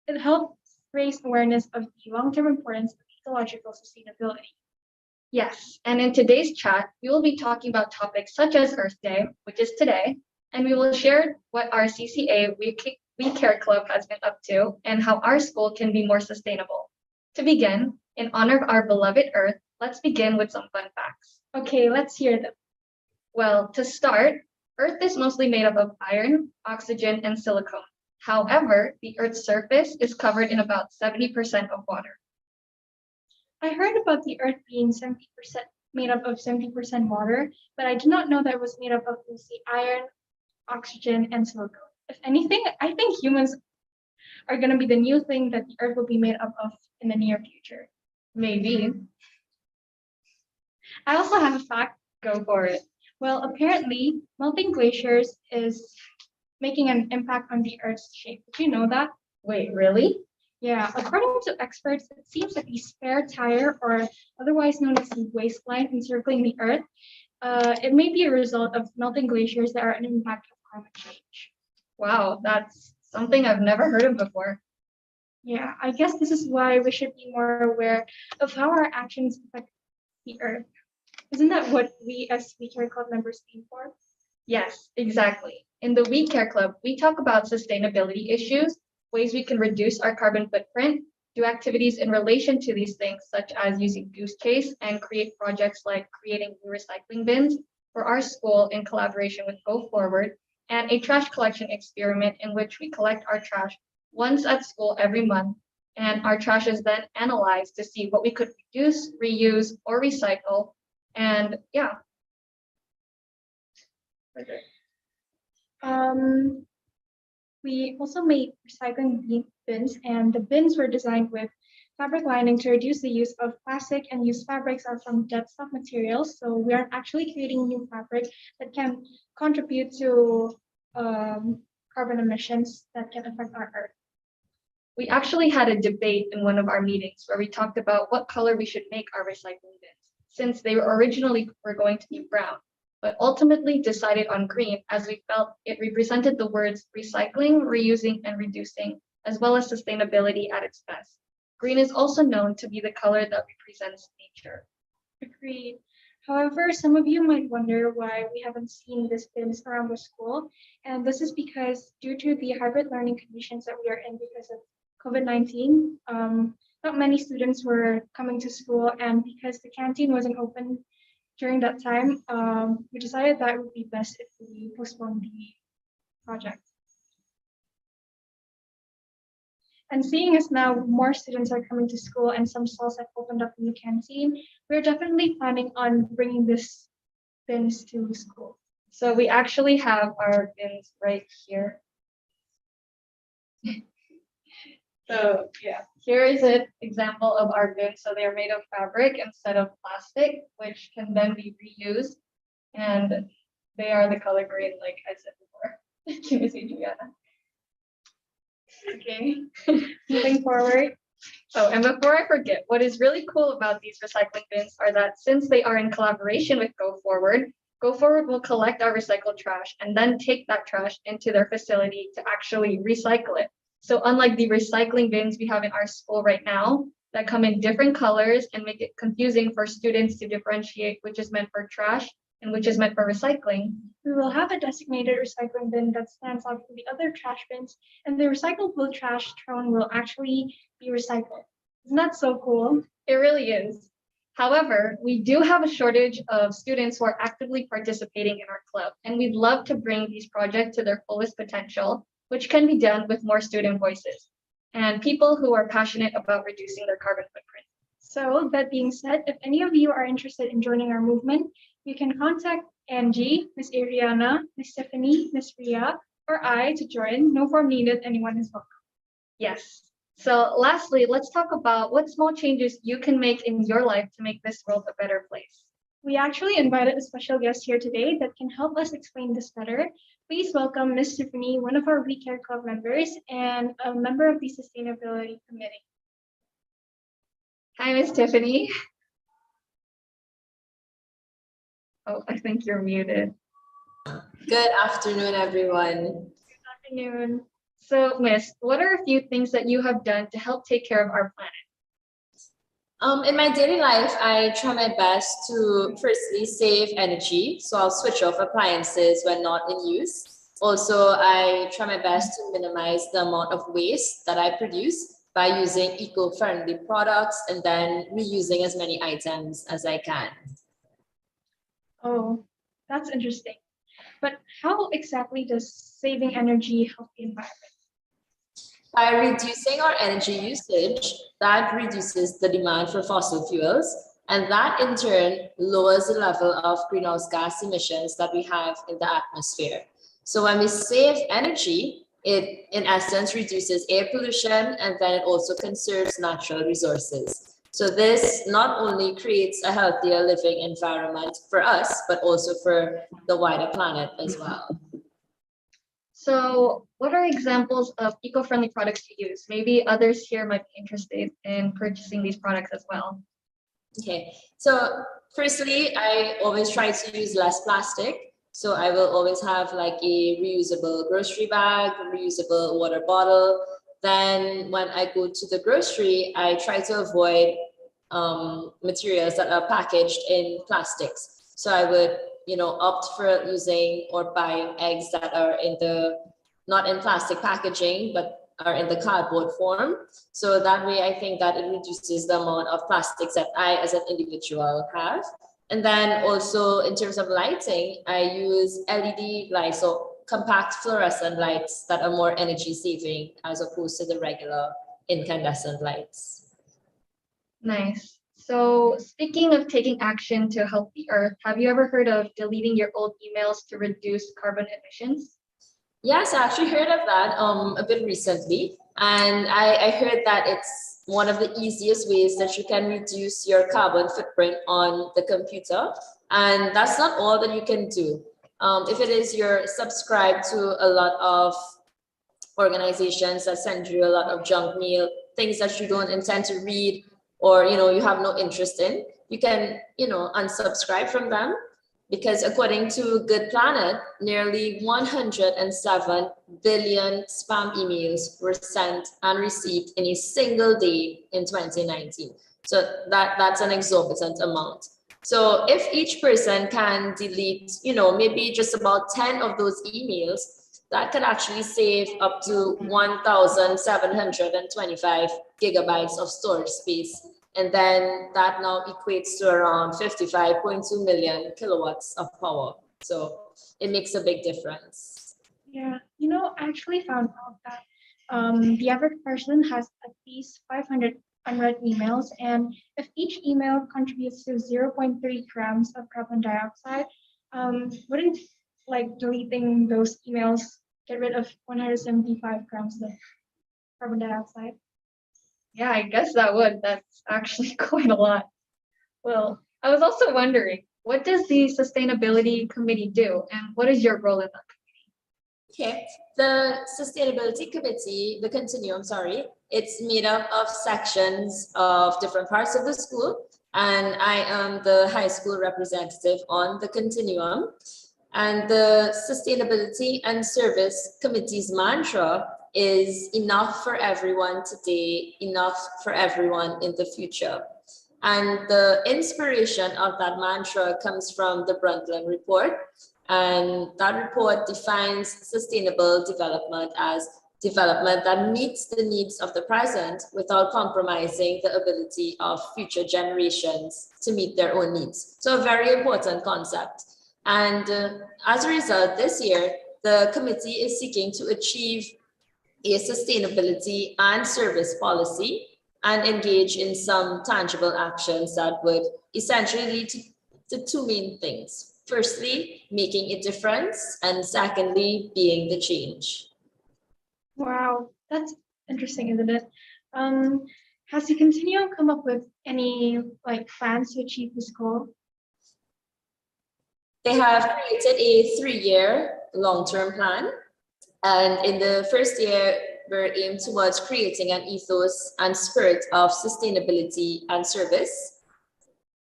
it helps raise awareness of the long-term importance of ecological sustainability. Yes, and in today's chat, we will be talking about topics such as Earth Day, which is today, and we will share what our CCA We Care Club has been up to and how our school can be more sustainable. To begin, in honor of our beloved Earth, let's begin with some fun facts. Okay, let's hear them. Well, to start, Earth is mostly made up of iron, oxygen, and silicon. However, the Earth's surface is covered in about 70% of water. I heard about the Earth being 70% made up of 70% water, but I did not know that it was made up of mostly iron, oxygen, and silicon. If anything, I think humans are going to be the new thing that the Earth will be made up of in the near future. Maybe. I also have a fact. Go for it. Well, apparently, melting glaciers is making an impact on the Earth's shape. Did you know that? Wait, really? Yeah, according to experts, it seems that the spare tire, or otherwise known as the waistline encircling the Earth, it may be a result of melting glaciers that are an impact of climate change. Wow, that's something I've never heard of before. Yeah, I guess this is why we should be more aware of how our actions affect the Earth. Isn't that what we as We Care Club members aim for? Yes, exactly. In the We Care Club, we talk about sustainability issues, ways we can reduce our carbon footprint, do activities in relation to these things, such as using Goose Chase, and create projects like creating new recycling bins for our school in collaboration with Go Forward, and a trash collection experiment in which we collect our trash once at school every month, and our trash is then analyzed to see what we could reduce, reuse, or recycle. And yeah. Okay. We also made recycling bins, and the bins were designed with fabric lining to reduce the use of plastic, and used fabrics are from dead stock materials. So we are actually creating new fabric that can contribute to carbon emissions that can affect our Earth. We actually had a debate in one of our meetings where we talked about what color we should make our recycling bins, since they were originally going to be brown, but ultimately decided on green as we felt it represented the words recycling, reusing, and reducing, as well as sustainability at its best. Green is also known to be the color that represents nature. Agreed. However, some of you might wonder why we haven't seen these bins around the school, and this is because due to the hybrid learning conditions that we are in because of COVID-19, not many students were coming to school, and because the canteen wasn't open during that time, we decided that it would be best if we postponed the project. And seeing as now more students are coming to school and some stalls have opened up in the canteen, we're definitely planning on bringing this bins to school. So we actually have our bins right here. So yeah, here is an example of our bins. So they're made of fabric instead of plastic, which can then be reused. And they are the color green, like I said before. Can you see, Juliana? Okay, moving forward. Oh, and before I forget, what is really cool about these recycling bins are that since they are in collaboration with Go Forward will collect our recycled trash and then take that trash into their facility to actually recycle it. So unlike the recycling bins we have in our school right now that come in different colors and make it confusing for students to differentiate which is meant for trash and which is meant for recycling, we will have a designated recycling bin that stands out from the other trash bins, and the recyclable trash thrown will actually be recycled. Isn't that so cool? It really is. However, we do have a shortage of students who are actively participating in our club, and we'd love to bring these projects to their fullest potential, which can be done with more student voices and people who are passionate about reducing their carbon footprint. So that being said, if any of you are interested in joining our movement, you can contact Angie, Miss Ariana, Miss Stephanie, Miss Ria, or I to join. No form needed, anyone is welcome. Yes. So lastly, let's talk about what small changes you can make in your life to make this world a better place. We actually invited a special guest here today that can help us explain this better. Please welcome Miss Tiffany, one of our We Care Club members and a member of the Sustainability Committee. Hi, Miss Tiffany. Oh, I think you're muted. Good afternoon, everyone. Good afternoon. So, Miss, what are a few things that you have done to help take care of our planet? In my daily life, I try my best to firstly save energy. So I'll switch off appliances when not in use. Also, I try my best to minimize the amount of waste that I produce by using eco-friendly products and then reusing as many items as I can. Oh, that's interesting. But how exactly does saving energy help the environment? By reducing our energy usage, that reduces the demand for fossil fuels, and that in turn lowers the level of greenhouse gas emissions that we have in the atmosphere. So when we save energy, it in essence reduces air pollution and then it also conserves natural resources. So this not only creates a healthier living environment for us, but also for the wider planet as well. So, what are examples of eco-friendly products you use? Maybe others here might be interested in purchasing these products as well. Okay, so firstly, I always try to use less plastic. So I will always have like a reusable grocery bag, reusable water bottle. Then when I go to the grocery, I try to avoid materials that are packaged in plastics. So I would, opt for using or buying eggs that are not in plastic packaging, but are in the cardboard form. So that way, I think that it reduces the amount of plastics that I, as an individual, have. And then also in terms of lighting, I use LED lights, so compact fluorescent lights that are more energy saving as opposed to the regular incandescent lights. Nice. So, speaking of taking action to help the earth, have you ever heard of deleting your old emails to reduce carbon emissions? Yes, I actually heard of that a bit recently. And I heard that it's one of the easiest ways that you can reduce your carbon footprint on the computer. And that's not all that you can do. If it is you're subscribed to a lot of organizations that send you a lot of junk mail, things that you don't intend to read or you have no interest in, you can unsubscribe from them, because according to Good Planet, nearly 107 billion spam emails were sent and received in a single day in 2019. So that's an exorbitant amount. So if each person can delete, maybe just about 10 of those emails, that can actually save up to 1,725 gigabytes of storage space. And then that now equates to around 55.2 million kilowatts of power. So it makes a big difference. Yeah, I actually found out that the average person has at least 500 unread emails, and if each email contributes to 0.3 grams of carbon dioxide, wouldn't like deleting those emails get rid of 175 grams of carbon dioxide? Yeah, I guess that would. That's actually quite a lot. Well, I was also wondering, what does the Sustainability Committee do, and what is your role in that? Okay, the Sustainability Committee, the Continuum, it's made up of sections of different parts of the school, and I am the high school representative on the Continuum. And the Sustainability and Service Committee's mantra is enough for everyone today, enough for everyone in the future. And the inspiration of that mantra comes from the Brundtland Report. And that report defines sustainable development as development that meets the needs of the present without compromising the ability of future generations to meet their own needs. So a very important concept. And as a result, this year, the committee is seeking to achieve a sustainability and service policy and engage in some tangible actions that would essentially lead to two main things. Firstly, making a difference, and secondly, being the change. Wow, that's interesting, isn't it? Has the Continuum come up with any plans to achieve this goal? They have created a 3-year long-term plan. And in the first year, we're aimed towards creating an ethos and spirit of sustainability and service.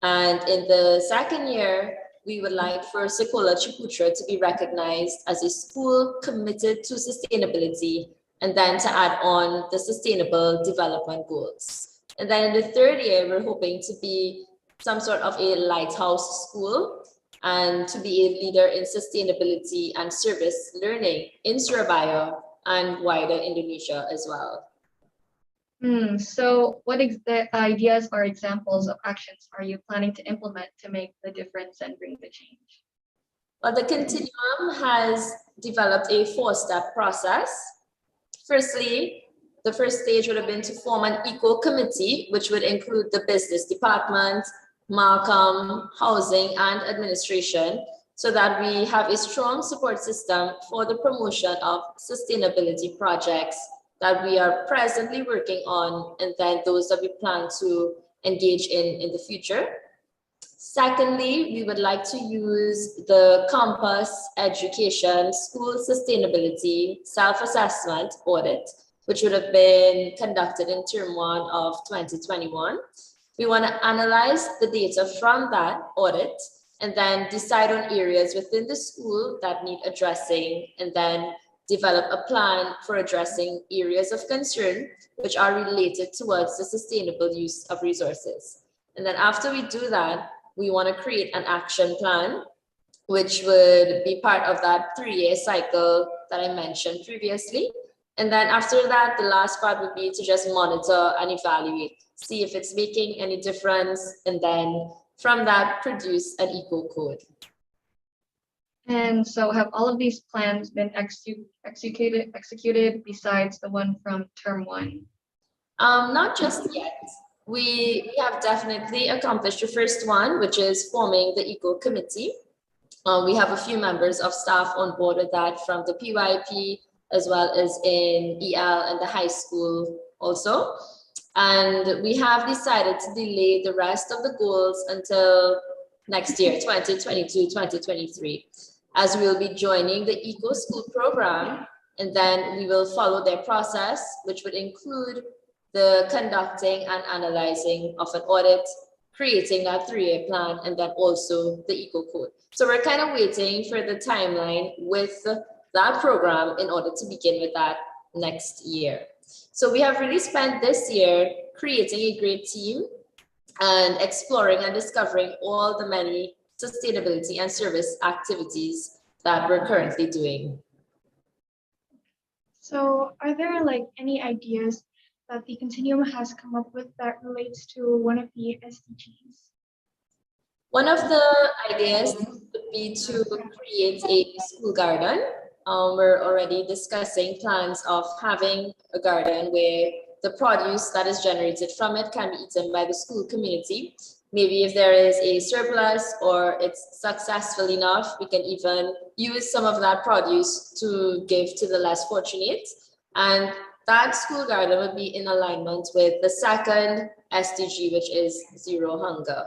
And in the second year, we would like for Sekolah Ciputra to be recognized as a school committed to sustainability and then to add on the sustainable development goals. And then in the third year, we're hoping to be some sort of a lighthouse school and to be a leader in sustainability and service learning in Surabaya and wider Indonesia as well. So what ideas or examples of actions are you planning to implement to make the difference and bring the change? Well, the Continuum has developed a 4-step process. Firstly, the first stage would have been to form an eco committee, which would include the business department, Markham, housing, and administration, so that we have a strong support system for the promotion of sustainability projects that we are presently working on, and then those that we plan to engage in the future. Secondly, we would like to use the Compass Education School Sustainability Self-Assessment Audit, which would have been conducted in Term 1 of 2021. We want to analyze the data from that audit and then decide on areas within the school that need addressing, and then develop a plan for addressing areas of concern which are related towards the sustainable use of resources. And then after we do that, we want to create an action plan, which would be part of that 3-year cycle that I mentioned previously. And then after that, the last part would be to just monitor and evaluate, see if it's making any difference, and then from that, produce an eco code. And so have all of these plans been executed besides the one from Term 1? Not just yet. We have definitely accomplished the first one, which is forming the eco committee. We have a few members of staff on board with that from the PYP, as well as in EL and the high school also. And we have decided to delay the rest of the goals until next year, 2022, 2023, as we'll be joining the Eco School program, and then we will follow their process, which would include the conducting and analyzing of an audit, creating that 3-year plan, and then also the eco code. So we're kind of waiting for the timeline with that program in order to begin with that next year. So we have really spent this year creating a great team and exploring and discovering all the many sustainability and service activities that we're currently doing. So are there like any ideas that the Continuum has come up with that relates to one of the SDGs? One of the ideas would be to create a school garden. We're already discussing plans of having a garden where the produce that is generated from it can be eaten by the school community. Maybe if there is a surplus or it's successful enough, we can even use some of that produce to give to the less fortunate. And that school garden would be in alignment with the second SDG, which is zero hunger.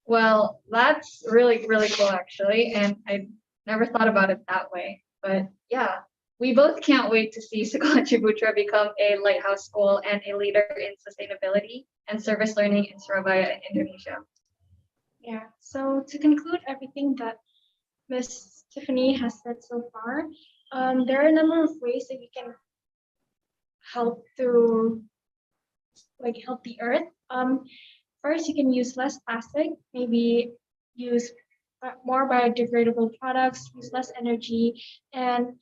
Well, that's really, really cool, actually. And I never thought about it that way. But yeah, we both can't wait to see Sekolah Ciputra become a lighthouse school and a leader in sustainability and service learning in Surabaya and Indonesia. Yeah, so to conclude everything that Ms. Tiffany has said so far, there are a number of ways that we can help to help the earth. First, you can use less plastic, maybe use more biodegradable products, use less energy, and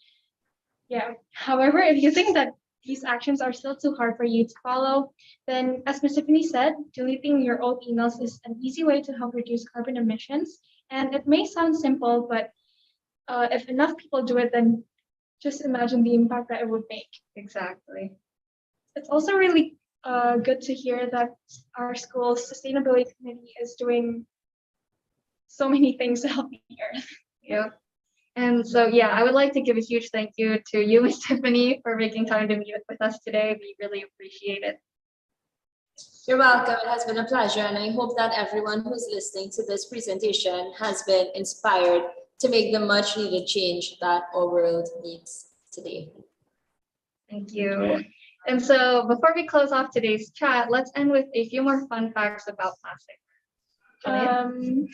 yeah. However, if you think that these actions are still too hard for you to follow, then as Ms. Tiffany said, deleting your old emails is an easy way to help reduce carbon emissions. And it may sound simple, but if enough people do it, then just imagine the impact that it would make. Exactly. It's also really good to hear that our school's sustainability committee is doing so many things to help the earth. Yeah. And so, yeah, I would like to give a huge thank you to you, Ms. Tiffany, for making time to meet with us today. We really appreciate it. You're welcome. It has been a pleasure. And I hope that everyone who's listening to this presentation has been inspired to make the much needed change that our world needs today. Thank you. And so before we close off today's chat, let's end with a few more fun facts about plastic. Jillian?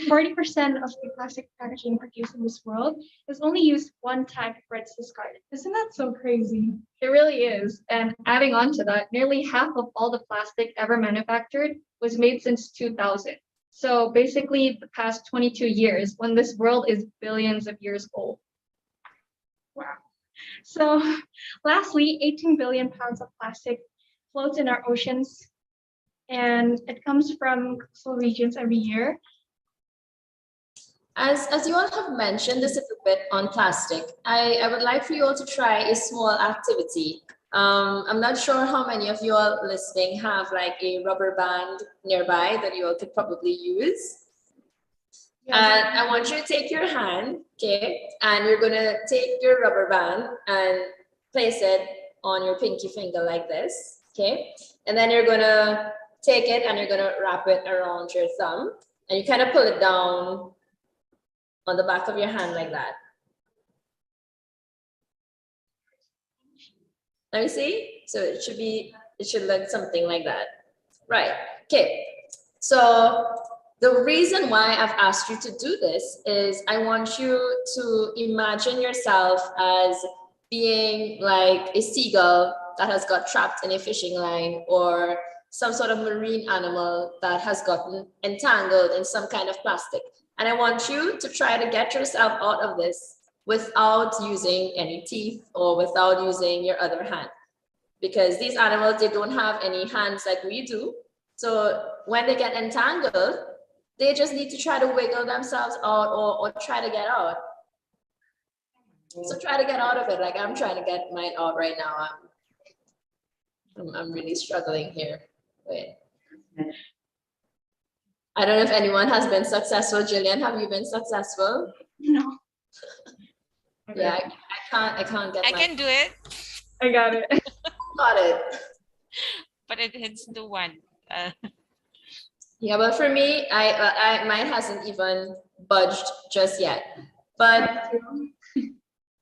40% of the plastic packaging produced in this world is only used one time before it's discarded. Isn't that so crazy? It really is. And adding on to that, nearly half of all the plastic ever manufactured was made since 2000. So basically the past 22 years, when this world is billions of years old. Wow. So lastly, 18 billion pounds of plastic floats in our oceans, and it comes from coastal regions every year. As you all have mentioned this a little bit on plastic, I would like for you all to try a small activity. I'm not sure how many of you all listening have like a rubber band nearby that you all could probably use. And I want you to take your hand, okay, and you're gonna take your rubber band and place it on your pinky finger like this, okay? And then you're gonna take it and you're gonna wrap it around your thumb, and you kind of pull it down on the back of your hand like that. Let me see. So it should look something like that. Right. Okay. So the reason why I've asked you to do this is I want you to imagine yourself as being like a seagull that has got trapped in a fishing line, or some sort of marine animal that has gotten entangled in some kind of plastic. And I want you to try to get yourself out of this without using any teeth or without using your other hand. Because these animals, they don't have any hands like we do. So when they get entangled, they just need to try to wiggle themselves out or try to get out. So try to get out of it. Like I'm trying to get mine out right now. I'm really struggling here. Wait. I don't know if anyone has been successful. Jillian, have you been successful? No. Yeah, I can't get I can do it, I got it. Got it. but it hits the one. Yeah, but for me, mine hasn't even budged just yet. But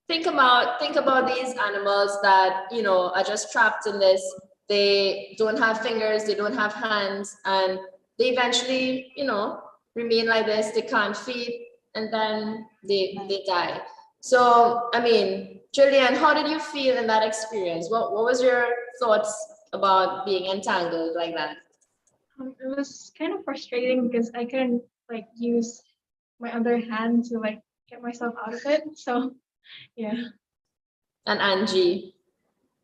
think about these animals that, you know, are just trapped in this. They don't have fingers, they don't have hands, and they eventually, you know, remain like this. They can't feed, and then they die. So, I mean, Jillian, how did you feel in that experience? What was your thoughts about being entangled like that? It was kind of frustrating because I couldn't like use my other hand to like get myself out of it. So yeah. And Angie.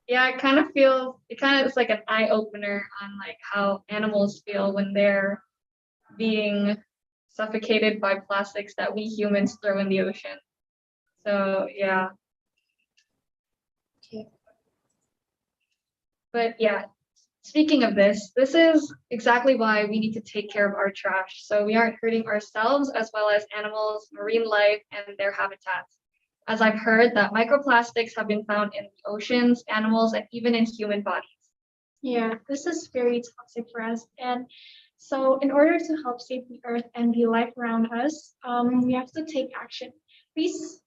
Yeah, it kind of is like an eye opener on like how animals feel when they're being suffocated by plastics that we humans throw in the ocean. So yeah. Okay. But yeah, speaking of this is exactly why we need to take care of our trash, so we aren't hurting ourselves as well as animals, marine life, and their habitats. As I've heard that microplastics have been found in the oceans, animals, and even in human bodies. Yeah, this is very toxic for us. And so in order to help save the earth and the life around us, we have to take action. Please,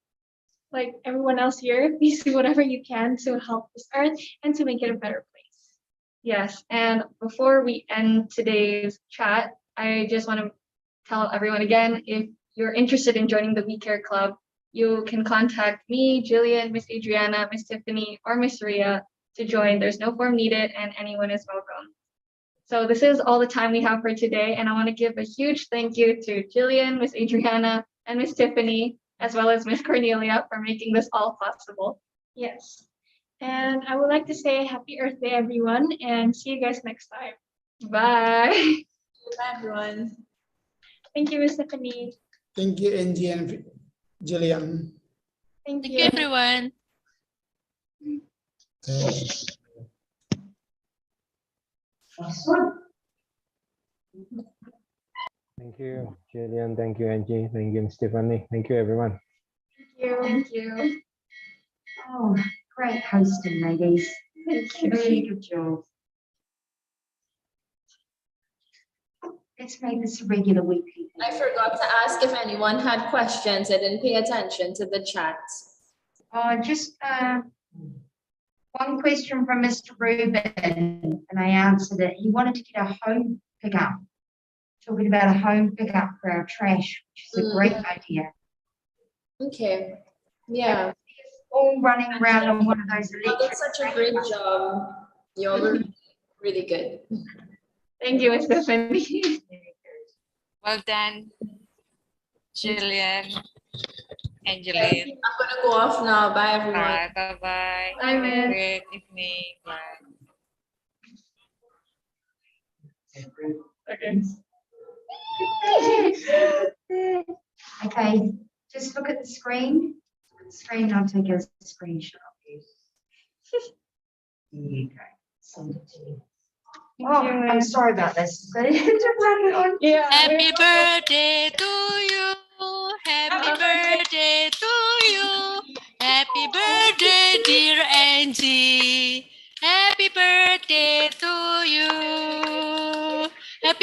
like everyone else here, please do whatever you can to help this earth and to make it a better place. Yes, and before we end today's chat, I just want to tell everyone again, if you're interested in joining the We Care Club, you can contact me, Jillian, Miss Adriana, Miss Tiffany, or Miss Ria to join. There's no form needed and anyone is welcome. So this is all the time we have for today, and I want to give a huge thank you to Jillian, Miss Adriana, and Miss Tiffany, as well as Miss Cornelia for making this all possible. Yes. And I would like to say Happy Earth Day, everyone, and see you guys next time. Bye. Bye, everyone. Thank you, Miss Stephanie. Thank you, Angie and Jillian. Thank Thank you. you, everyone. Thank you, Jillian. Thank you, Angie. Thank you, Stephanie. Thank you, everyone. Thank you. Thank you. Oh, great hosting, ladies. Thank you. Really good job. Let's make this a regular weekly thing. I forgot to ask if anyone had questions. I didn't pay attention to the chat. Just one question from Mr. Rubin, and I answered it. He wanted to get a home pickup talking about a home pickup for our trash, which is a great idea. Okay. Yeah. All running around on one of those Oh, electric. that's such a great job. You're really good. Thank you, Ms. Stephanie. Well done, Jillian, Angeline. I'm gonna go off now. Bye, everyone. Bye, bye. Bye, Miss. Great evening. Bye. Okay. Okay, just look at the screen. Look at the screen, I'll take a screenshot of you. There you go. Send it to you. Thank Oh, you, I'm Miss. sorry about this. But to run it on. Yeah. Happy birthday to you. Happy birthday to you. Happy birthday, dear Angie.